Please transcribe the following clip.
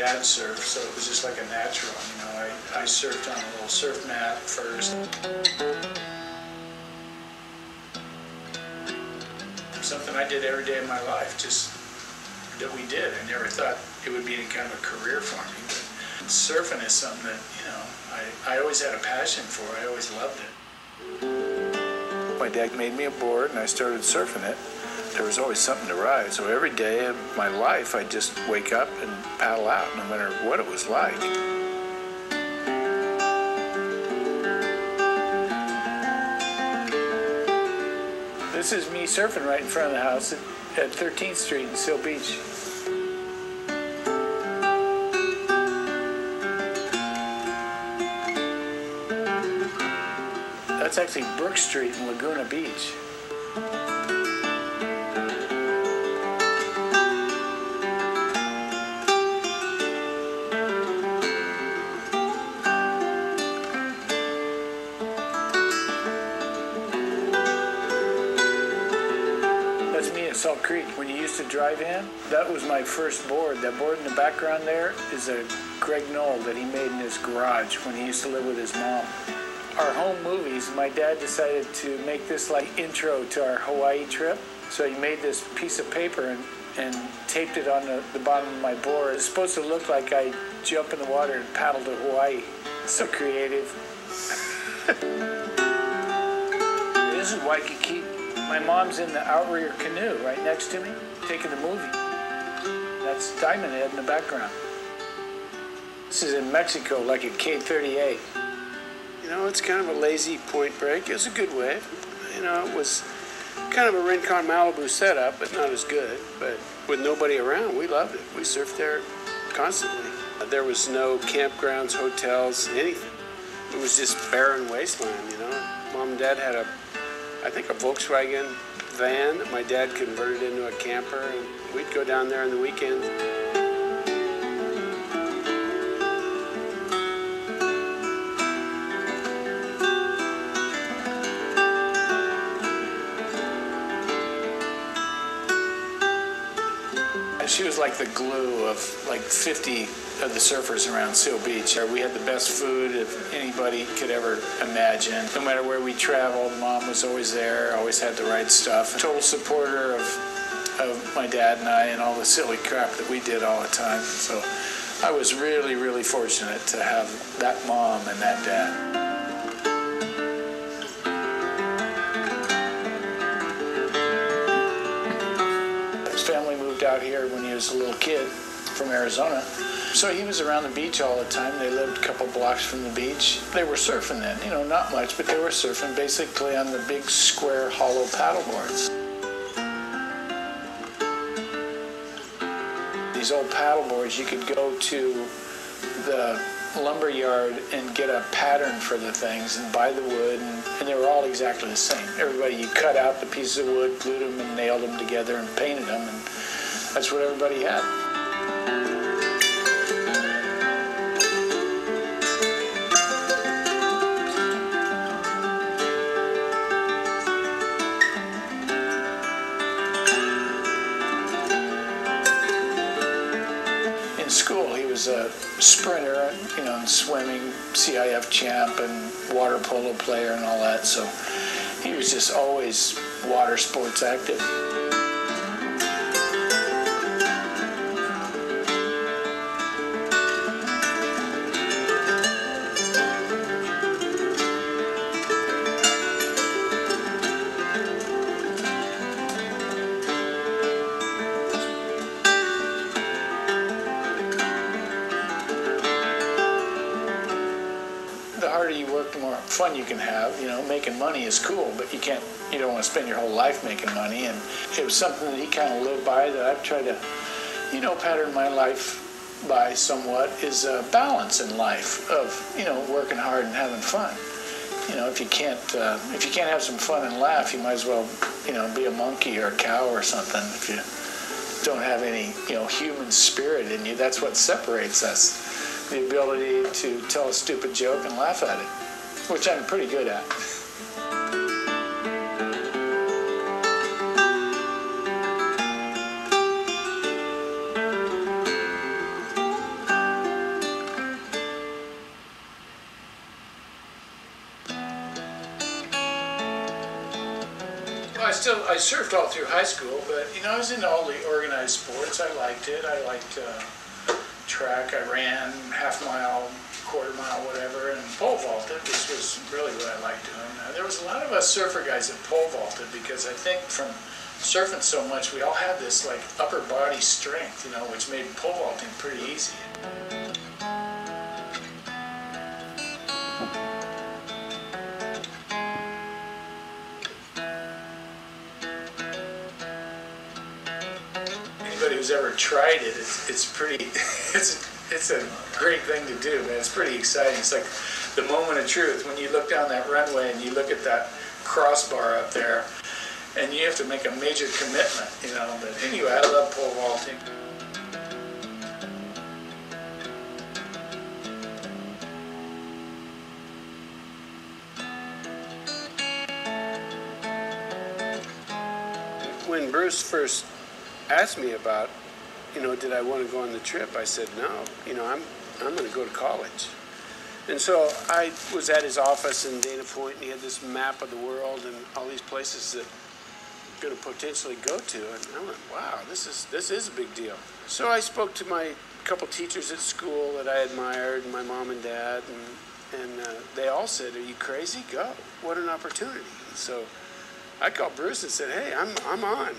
dad surfed, so it was just like a natural. You know, I surfed on a little surf mat first. Something I did every day of my life, just that we did. I never thought it would be any kind of a career for me, but surfing is something that, you know, I always had a passion for. I always loved it. My dad made me a board and I started surfing it. There was always something to ride, so every day of my life I'd just wake up and paddle out, no matter what it was like. This is me surfing right in front of the house at 13th Street in Seal Beach. That's actually Brook Street in Laguna Beach. Salt Creek. When you used to drive in, that was my first board. That board in the background there is a Greg Knoll that he made in his garage when he used to live with his mom. Our home movies, my dad decided to make this like intro to our Hawaii trip. So he made this piece of paper and taped it on the bottom of my board. It's supposed to look like I jump in the water and paddle to Hawaii. So creative. This is Waikiki. My mom's in the outrigger canoe right next to me, taking the movie. That's Diamond Head in the background. This is in Mexico, like at K38. You know, it's kind of a lazy point break. It was a good wave. You know, it was kind of a Rincon Malibu setup, but not as good. But with nobody around, we loved it. We surfed there constantly. There was no campgrounds, hotels, anything. It was just barren wasteland, you know. Mom and Dad had I think a Volkswagen van that my dad converted into a camper, and we'd go down there on the weekends. She was like the glue of like 50 of the surfers around Seal Beach. We had the best food if anybody could ever imagine. No matter where we traveled, Mom was always there, always had the right stuff. Total supporter of my dad and I and all the silly crap that we did all the time. So I was really, really fortunate to have that mom and that dad. Out here when he was a little kid from Arizona. So he was around the beach all the time. They lived a couple blocks from the beach. They were surfing then, you know, not much, but they were surfing basically on the big square hollow paddle boards. These old paddle boards, you could go to the lumber yard and get a pattern for the things and buy the wood, and they were all exactly the same. Everybody, you cut out the pieces of wood, glued them and nailed them together and painted them, and that's what everybody had. In school, he was a sprinter, you know, and swimming, CIF champ, and water polo player and all that, so he was just always water sports active. The harder you work, the more fun you can have. You know, making money is cool, but you don't want to spend your whole life making money. And it was something that he kind of lived by, that I've tried to, you know, pattern my life by somewhat, is a balance in life of, you know, working hard and having fun. You know, if you can't have some fun and laugh, you might as well, you know, be a monkey or a cow or something. If you don't have any, you know, human spirit in you, that's what separates us. The ability to tell a stupid joke and laugh at it, which I'm pretty good at. I surfed all through high school, but I was into all the organized sports. I liked it. I liked track. I ran half mile, quarter mile, whatever, and pole vaulted, which was really what I liked doing. There was a lot of us surfer guys that pole vaulted because I think from surfing so much, we all had this like upper body strength, which made pole vaulting pretty easy. Anybody who's ever tried it, it's pretty, it's a great thing to do, man. It's pretty exciting. It's like the moment of truth when you look down that runway and you look at that crossbar up there, and you have to make a major commitment, But anyway, I love pole vaulting. When Bruce first asked me about, did I want to go on the trip, I said no. I'm going to go to college. And so I was at his office in Dana Point, and he had this map of the world and all these places that I'm going to potentially go to. And I went, wow, this is a big deal. So I spoke to my couple teachers at school that I admired, my mom and dad, and they all said, are you crazy? Go. What an opportunity. So I called Bruce and said, hey, I'm on,